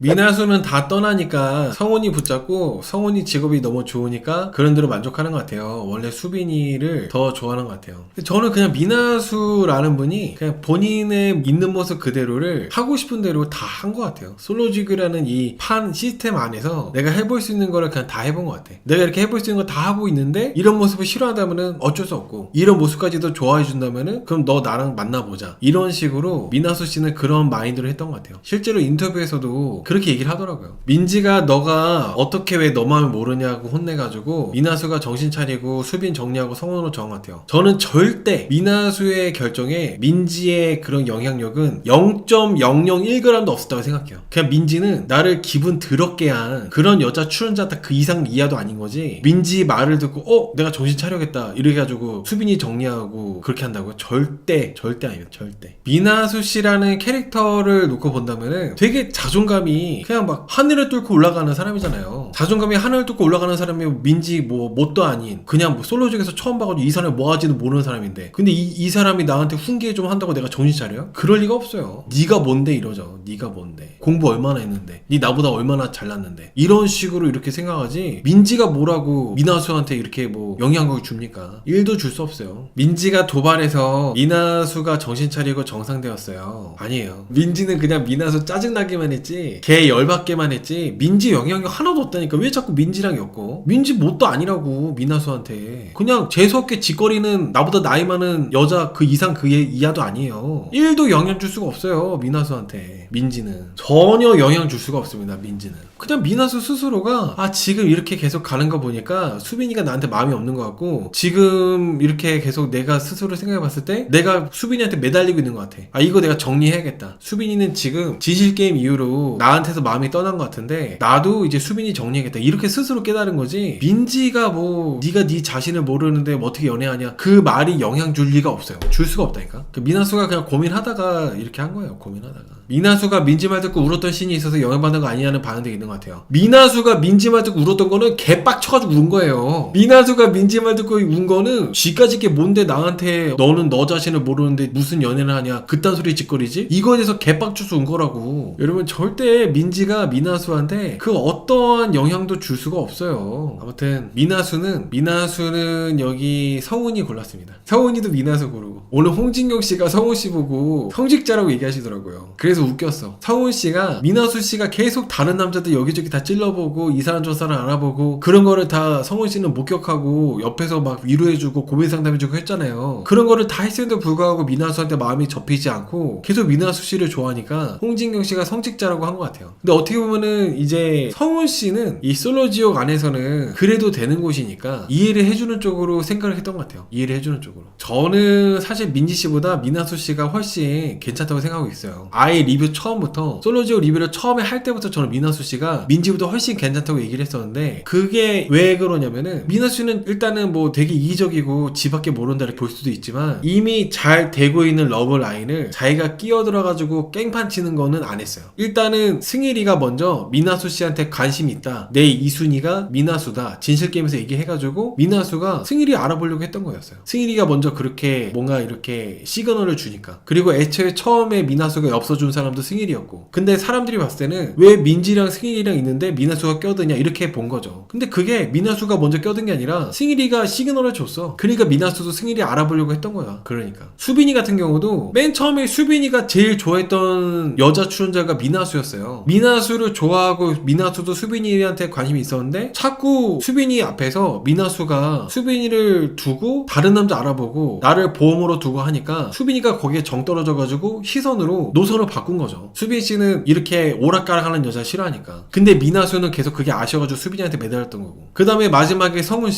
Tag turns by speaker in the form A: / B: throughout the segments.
A: 미나수는 다 떠나니까 성훈이 붙잡고 성훈이 직업이 너무 좋으니까 그런 대로 만족하는 것 같아요. 원래 수빈이를 더 좋아하는 것 같아요. 저는 그냥 미나수라는 분이 그냥 본인의 있는 모습 그대로를 하고 싶은 대로 다 한 것 같아요. 솔로지그라는 이 판 시스템 안에서 내가 해볼 수 있는 거를 그냥 다 해본 것 같아. 내가 이렇게 해볼 수 있는 거 다 하고 있는데 이런 모습을 싫어한다면은 어쩔 수 없고, 이런 모습까지도 좋아해 준다면은 그럼 너 나랑 만나보자, 이런 식으로 미나수 씨는 그런 마인드를 했던 것 같아요. 실제로 인터뷰에서도 그렇게 얘기를 하더라고요. 민지가 너가 어떻게 왜 너 마음을 모르냐고 혼내가지고 미나수가 정신 차리고 수빈 정리하고 성원으로 정한 것 같아요. 저는 절대 미나수의 결정에 민지의 그런 영향력은 0.001g도 없었다고 생각해요. 그냥 민지는 나를 기분 더럽게 한 그런 여자 출연자다 그 이상 이하도 아닌 거지, 민지 말을 듣고 내가 정신 차려야겠다 이렇게 해가지고 수빈이 정리하고 그렇게 한다고요? 절대 아닙니다. 절대. 미나수 씨라는 캐릭터를 놓고 본다면은 되게 자존감이 그냥 막 하늘을 뚫고 올라가는 사람이잖아요. 자존감이 하늘을 뚫고 올라가는 사람이 민지 뭐 뭣도 아닌 그냥 뭐 솔로직에서 처음 봐가지고 이 사람이 뭐 하지도 모르는 사람인데, 근데 이 사람이 나한테 훈계 좀 한다고 내가 정신 차려요? 그럴 리가 없어요. 네가 뭔데 이러죠. 네가 뭔데, 공부 얼마나 했는데, 네 나보다 얼마나 잘났는데, 이런 식으로 이렇게 생각하지, 민지가 뭐라고 미나수한테 이렇게 뭐 영향력을 줍니까? 1도 줄 수 없어요. 민지가 도발해서 미나수가 정신 차리고 정상되었어요? 아니에요. 민지는 그냥 미나수 짜증나기만 했지, 걔 열받게만 했지, 민지 영향력 하나도 없다니까. 왜 자꾸 민지랑 엮어? 민지 뭣도 아니라고 미나수한테. 그냥 재수없게 짓거리는 나보다 나이 많은 여자 그 이상 그 이하도 아니에요. 1도 영향 줄 수가 없어요 미나수한테. 민지는 전혀 영향 줄 수가 없습니다. 민지는 그냥 미나수 스스로가 지금 이렇게 계속 가는 거 보니까 수빈이가 나한테 마음이 없는 것 같고, 지금 이렇게 계속 내가 스스로 생각해봤을 때 내가 수빈이한테 매달리고 있는 것 같아. 이거 내가 정리해야겠다. 수빈이는 지금 진실게임 이후로 나한테서 마음이 떠난 것 같은데 나도 이제 수빈이 정리해야겠다, 이렇게 스스로 깨달은 거지, 민지가 뭐 네가 네 자신을 모르는데 뭐 어떻게 연애하냐 그 말이 영향 줄 리가 없어요. 줄 수가 없다니까. 미나수가 그냥 고민하다가 이렇게 한 거예요. 고민하다가 미나수가 민지 말 듣고 울었던 씬이 있어서 영향받는 거 아니냐는 반응도 있는 것 같아요. 미나수가 민지 말 듣고 울었던 거는 개빡쳐가지고 운 거예요. 미나수가 민지 말 듣고 운 거는 쥐까짓 게 뭔데 나한테 너는 너 자신을 모르는데 무슨 연애를 하냐 그딴 소리 짓거리지, 이거에 대해서 개빡쳐서 운 거라고. 여러분 절대 민지가 미나수한테 그 어떠한 영향도 줄 수가 없어요. 아무튼 미나수는 여기 성훈이 골랐습니다. 성훈이도 미나수 고르고, 오늘 홍진경 씨가 성훈 씨 보고 성직자라고 얘기하시더라고요. 그래서 웃겼어. 성훈 씨가 미나수 씨가 계속 다른 남자들 여기저기 다 찔러보고 이 사람 저 사람 알아보고 그런 거를 다 성훈 씨는 목격하고 옆에서 막 위로해주고 고민 상담해주고 했잖아요. 그런 거를 다 했음에도 불구하고 미나수한테 마음이 접히지 않고 계속 미나수 씨를 좋아하니까 홍진경 씨가 성직자라고 한 것 같아요. 근데 어떻게 보면은 이제 성훈 씨는 이 솔로지옥 안에서는 그래도 되는 곳이니까 이해를 해주는 쪽으로 생각을 했던 것 같아요. 이해를 해주는 쪽으로. 저는 사실 민지 씨보다 미나수 씨가 훨씬 괜찮다고 생각하고 있어요. 아예 리뷰 처음부터, 솔로지옥 리뷰를 처음에 할 때부터 저는 미나수 씨가 민지보다 훨씬 괜찮다고 얘기를 했었는데, 그게 왜 그러냐면은 미나수 씨는 일단은 뭐 되게 이기적이고 지밖에 모른다를 볼 수도 있지만 이미 잘 되고 있는 러브 라인을 자기가 끼어들어가지고 깽판 치는 거는 안 했어요. 일단은 승일이가 먼저 미나수 씨한테 관심이 있다, 내 이순이가 미나수다 진실게임에서 얘기해가지고 미나수가 승일이 알아보려고 했던 거였어요. 승일이가 먼저 그렇게 뭔가 이렇게 시그널을 주니까. 그리고 애초에 처음에 미나수가 엽서준 사람도 승일이었고, 근데 사람들이 봤을 때는 왜 민지랑 승일이랑 있는데 미나수가 껴드냐 이렇게 본 거죠. 근데 그게 미나수가 먼저 껴든 게 아니라 승일이가 시그널을 줬어. 그러니까 미나수도 승일이 알아보려고 했던 거야. 그러니까 수빈이 같은 경우도 맨 처음에 수빈이가 제일 좋아했던 여자 출연자가 미나수였어요. 미나수를 좋아하고 미나수도 수빈이한테 관심이 있었는데 자꾸 수빈이 앞에서 미나수가 수빈이를 두고 다른 남자 알아보고 나를 보험으로 두고 하니까 수빈이가 거기에 정 떨어져가지고 시선으로 노선을 바꾼 거죠. 수빈 씨는 이렇게 오락가락하는 여자 싫어하니까. 근데 미나수는 계속 그게 아쉬워가지고 수빈이한테 매달렸던 거고, 그 다음에 마지막에 성훈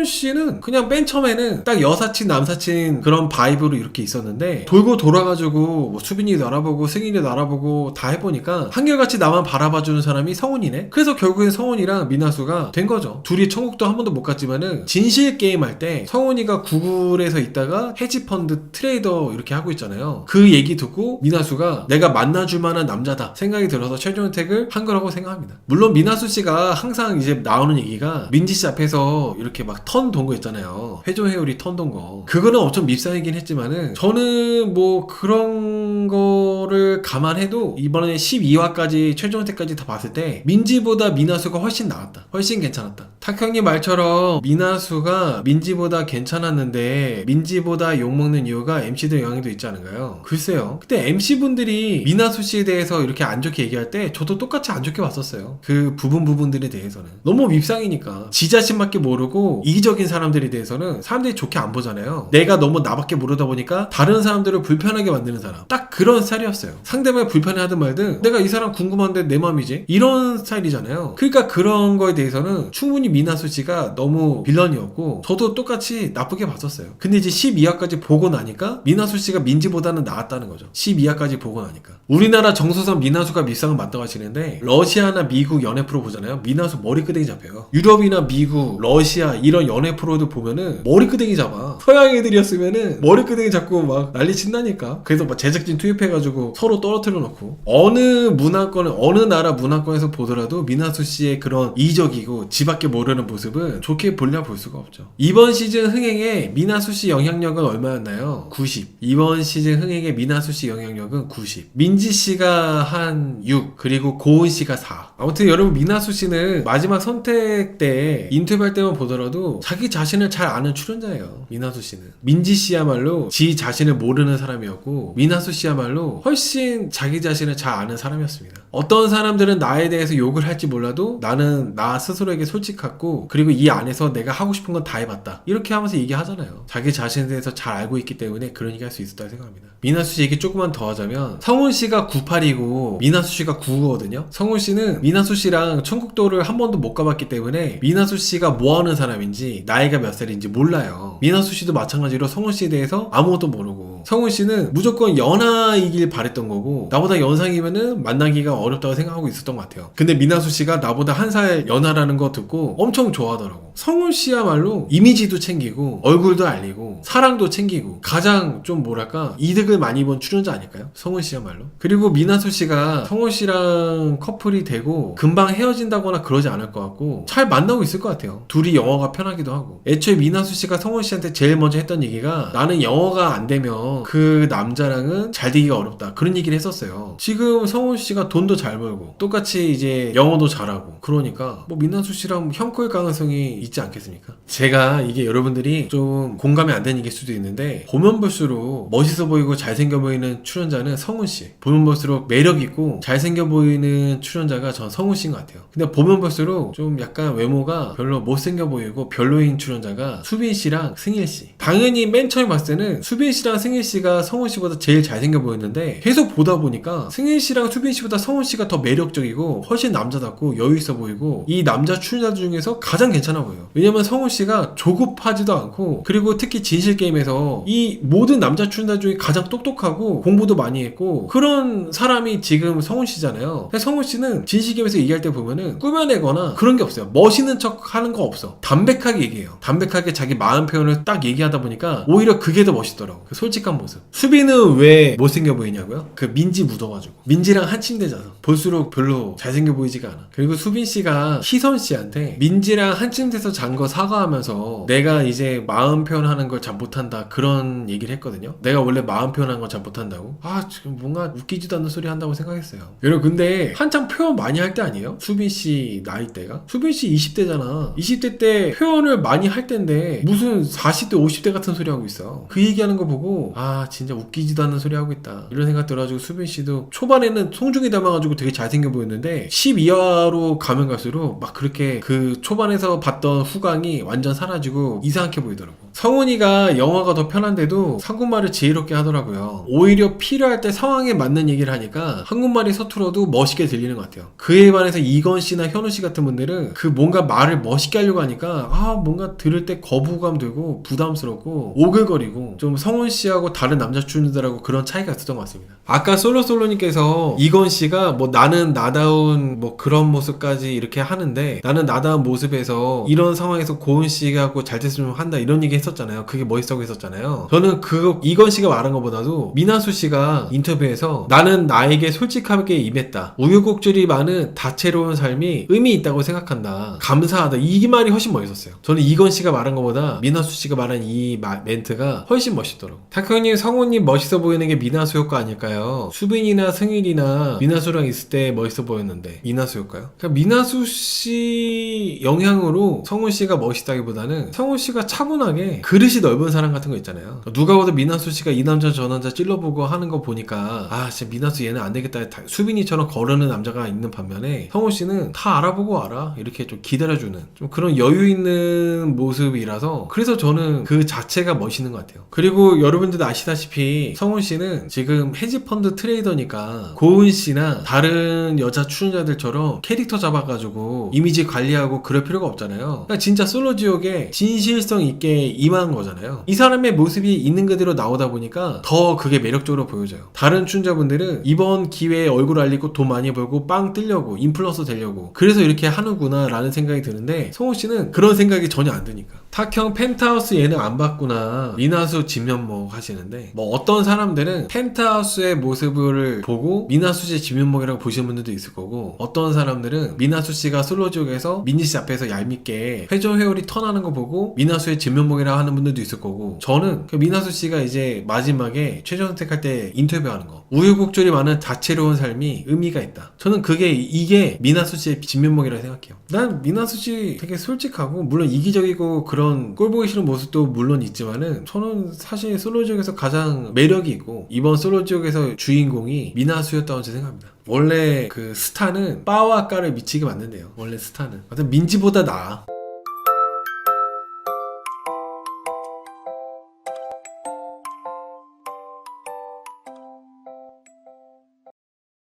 A: 씨는 그냥 맨 처음에는 딱 여사친 남사친 그런 바이브로 이렇게 있었는데 돌고 돌아가지고 뭐 수빈이도 알아보고 승인이도 알아보고 다 해보니까 한결같이 나만 바라봐주는 사람이 성훈이네. 그래서 결국엔 성훈이랑 미나수가 된 거죠. 둘이 천국도 한 번도 못 갔지만은 진실 게임 할 때 성훈이가 구글에서 있다가 헤지펀드 트레이더 이렇게 하고 있잖아요. 그 얘기 듣고 미나수가 내가 만나줄 만한 남자다 생각이 들어서 최종 선택을 한 거라고 생각합니다. 물론 미나수 씨가 항상 이제 나오는 얘기가 민지 씨 앞에서 이렇게 막 턴 돈 거 있잖아요. 회조 회오리 턴 돈 거. 그거는 엄청 밉상이긴 했지만은 저는 뭐 그런 거를 감안해도 이번에 12화 2화까지 최종태까지 다 봤을 때 민지보다 미나수가 훨씬 나았다. 훨씬 괜찮았다. 탁형님 말처럼 미나수가 민지보다 괜찮았는데 민지보다 욕먹는 이유가 MC들 영향도 있지 않은가요? 글쎄요. 그때 MC분들이 미나수 씨에 대해서 이렇게 안 좋게 얘기할 때 저도 똑같이 안 좋게 봤었어요. 그 부분들에 대해서는. 너무 밉상이니까. 지 자신밖에 모르고 이기적인 사람들에 대해서는 사람들이 좋게 안 보잖아요. 내가 너무 나밖에 모르다 보니까 다른 사람들을 불편하게 만드는 사람. 딱 그런 스타일이었어요. 상대방이 불편해하든 말든 내가 이 사람 궁금한데 내 맘이지? 이런 스타일이잖아요. 그러니까 그런 거에 대해서는 충분히 미나수 씨가 너무 빌런이었고 저도 똑같이 나쁘게 봤었어요. 근데 이제 12화까지 보고 나니까 미나수 씨가 민지보다는 나았다는 거죠. 12화까지 보고 나니까. 우리나라 정서상 미나수가 밉상을 맞다고 하시는데 러시아나 미국 연애 프로 보잖아요. 미나수 머리끄댕이 잡혀요. 유럽이나 미국, 러시아 이런 연애 프로들 보면은 머리끄댕이 잡아. 서양 애들이었으면은 머리끄댕이 잡고 막 난리 친다니까. 그래서 막 제작진 투입해가지고 서로 떨어뜨려 놓고. 어느 문화권, 어느 나라 문화권에서 보더라도 미나수 씨의 그런 이적이고 지밖에 모르는 모습은 좋게 보려 볼 수가 없죠. 이번 시즌 흥행에 미나수 씨 영향력은 얼마였나요? 90. 이번 시즌 흥행에 미나수 씨 영향력은 90. 민지 씨가 한 6, 그리고 고은 씨가 4. 아무튼 여러분 미나수 씨는 마지막 선택 때 인터뷰할 때만 보더라도 자기 자신을 잘 아는 출연자예요. 미나수 씨는. 민지 씨야말로 지 자신을 모르는 사람이었고 미나수 씨야말로 훨씬 자기 자신을 잘 아는 사람이었습니다. 어떤 사람들은 나에 대해서 욕을 할지 몰라도 나는 나 스스로에게 솔직하고 그리고 이 안에서 내가 하고 싶은 건 다 해봤다. 이렇게 하면서 얘기하잖아요. 자기 자신에 대해서 잘 알고 있기 때문에 그런 얘기 할 수 있었다고 생각합니다. 미나수 씨 얘기 조금만 더 하자면 성훈 씨가 98이고 미나수 씨가 99거든요. 성훈 씨는 미나수 씨랑 천국도를 한 번도 못 가봤기 때문에 미나수 씨가 뭐 하는 사람인지 나이가 몇 살인지 몰라요. 미나수 씨도 마찬가지로 성훈 씨에 대해서 아무것도 모르고 성훈 씨는 무조건 연하이길 바랬던 거고 나보다 연상이면은 만나기가 어렵다고 생각하고 있었던 것 같아요. 근데 미나수 씨가 나보다 한 살 연하라는 거 듣고 엄청 좋아하더라고. 성훈 씨야말로 이미지도 챙기고 얼굴도 알리고 사랑도 챙기고 가장 좀 뭐랄까 이득을 많이 본 출연자 아닐까요? 성훈 씨야말로. 그리고 미나수 씨가 성훈 씨랑 커플이 되고 금방 헤어진다거나 그러지 않을 것 같고 잘 만나고 있을 것 같아요. 둘이 영어가 편하기도 하고. 애초에 미나수 씨가 성훈 씨한테 제일 먼저 했던 얘기가 나는 영어가 안 되면 그 남자랑은 잘 되기가 어렵다. 그런 얘기를 했었어요. 지금 성훈 씨가 돈도 잘 벌고 똑같이 이제 영어도 잘하고 그러니까 뭐 미나수 씨랑 형콜 가능성이 있지 않겠습니까? 제가 이게 여러분들이 좀 공감이 안 되는 얘기일 수도 있는데 보면 볼수록 멋있어 보이고 잘생겨 보이는 출연자는 성훈 씨. 보면 볼수록 매력 있고 잘생겨 보이는 출연자가 전 성훈 씨인 것 같아요. 근데 보면 볼수록 좀 약간 외모가 별로 못생겨 보이고 별로인 출연자가 수빈 씨랑 승일 씨. 당연히 맨 처음에 봤을 때는 수빈 씨랑 승일 씨가 성훈 씨보다 제일 잘생겨 보였는데 계속 보다 보니까 승일 씨랑 수빈 씨보다 성훈 씨가 더 매력적이고 훨씬 남자답고 여유 있어 보이고 이 남자 출연자 중에서 가장 괜찮아 보여요. 왜냐면 성훈 씨가 조급하지도 않고 그리고 특히 진실게임에서 이 모든 남자 출연자 중에 가장 똑똑하고 공부도 많이 했고 그런 사람이 지금 성훈 씨잖아요. 근데 성훈 씨는 진실게임에서 얘기할 때 보면은 꾸며내거나 그런 게 없어요. 멋있는 척 하는 거 없어. 담백하게 얘기해요. 담백하게 자기 마음 표현을 딱 얘기하다 보니까 오히려 그게 더 멋있더라고. 그 솔직한 모습. 수빈은 왜 못생겨 보이냐고요? 그 민지 묻어가지고. 민지랑 한 침대잖아. 볼수록 별로 잘생겨 보이지가 않아. 그리고 수빈 씨가 희선 씨한테 민지랑 한 침대에서 잔 거 사과하면서 내가 이제 마음 표현하는 걸 잘 못한다 그런 얘기를 했거든요. 내가 원래 마음 표현하는 걸 잘 못한다고. 아 지금 뭔가 웃기지도 않는 소리 한다고 생각했어요. 여러분 근데 한창 표현 많이 할 때 아니에요? 수빈 씨 나이대가? 수빈 씨 20대잖아. 20대 때 표현을 많이 할 때인데 무슨 40대 50대 같은 소리 하고 있어. 그 얘기하는 거 보고 아 진짜 웃기지도 않는 소리 하고 있다 이런 생각 들어가지고 수빈 씨도 초반에는 송중기 닮아가지고 되게 잘생겨 보였는데 12화로 가면 갈수록 막 그렇게 그 초반에서 봤던 후광이 완전 사라지고 이상하게 보이더라고. 성훈이가 영어가 더 편한데도 한국말을 지혜롭게 하더라고요. 오히려 필요할 때 상황에 맞는 얘기를 하니까 한국말이 서툴어도 멋있게 들리는 것 같아요. 그에 반해서 이건 씨나 현우 씨 같은 분들은 그 뭔가 말을 멋있게 하려고 하니까 아 뭔가 들을 때 거부감 들고 부담스럽고 오글거리고 좀 성훈 씨하고 다른 남자 출연자들하고 그런 차이가 있었던 것 같습니다. 아까 솔로님께서 이건 씨가 뭐 나는 나다운 뭐 그런 모습까지 이렇게 하는데 나는 나다운 모습에서 이런 상황에서 고은 씨하고 잘 됐으면 한다 이런 얘기 했었잖아요. 그게 멋있다고 했었잖아요. 저는 그거 이건 씨가 말한 것보다도 미나수 씨가 인터뷰에서 나는 나에게 솔직하게 임했다. 우여곡절이 많은 다채로운 삶이 의미 있다고 생각한다. 감사하다. 이 말이 훨씬 멋있었어요. 저는 이건 씨가 말한 것보다 미나수 씨가 말한 이 멘트가 훨씬 멋있더라고. 탁형님, 성우님 멋있어 보이는 게 미나수 효과 아닐까요? 수빈이나 승일이나 미나수랑 있을 때 멋있어 보였는데 미나수 효과요? 그러니까 미나수 씨 영향으로 성훈 씨가 멋있다기보다는 성훈 씨가 차분하게 그릇이 넓은 사람 같은 거 있잖아요. 누가 봐도 미나수 씨가 이 남자 저 남자 찔러보고 하는 거 보니까 아 진짜 미나수 얘는 안 되겠다. 수빈이처럼 거르는 남자가 있는 반면에 성훈 씨는 다 알아보고 알아. 이렇게 좀 기다려주는 좀 그런 여유 있는 모습이라서 그래서 저는 그 자체가 멋있는 것 같아요. 그리고 여러분들도 아시다시피 성훈 씨는 지금 헤지펀드 트레이더니까 고은 씨나 다른 여자 출연자들처럼 캐릭터 잡아가지고 이미지 관리하고 그럴 필요가 없잖아요. 그러니까 진짜 솔로지옥에 진실성 있게 임한 거잖아요. 이 사람의 모습이 있는 그대로 나오다 보니까 더 그게 매력적으로 보여져요. 다른 출연자분들은 이번 기회에 얼굴 알리고 돈 많이 벌고 빵 뜨려고 인플루언서 되려고 그래서 이렇게 하는구나 라는 생각이 드는데 성훈 씨는 그런 생각이 전혀 안 드니까 탁형 펜트하우스 예능 안 봤구나 미나수 진면목 하시는데 뭐 어떤 사람들은 펜트하우스의 모습을 보고 미나수 씨 진면목이라고 보시는 분들도 있을 거고 어떤 사람들은 미나수 씨가 솔로지옥에서 민지 씨 앞에서 얄밉게 회전 회오리 턴하는 거 보고 미나수의 진면목이라고 하는 분들도 있을 거고 저는 그 미나수 씨가 이제 마지막에 최종 선택할 때 인터뷰하는 거 우여곡절이 많은 다채로운 삶이 의미가 있다. 저는 이게 미나수 씨의 진면목이라고 생각해요. 난 미나수 씨 되게 솔직하고 물론 이기적이고 그런 꼴 보기 싫은 모습도 물론 있지만은 저는 사실 솔로지옥에서 가장 매력이 있고 이번 솔로지옥에서 주인공이 미나수였다고 생각합니다. 원래 그 스타는 빠와 까를 미치게 만든대요. 원래 스타는 민지보다 나아.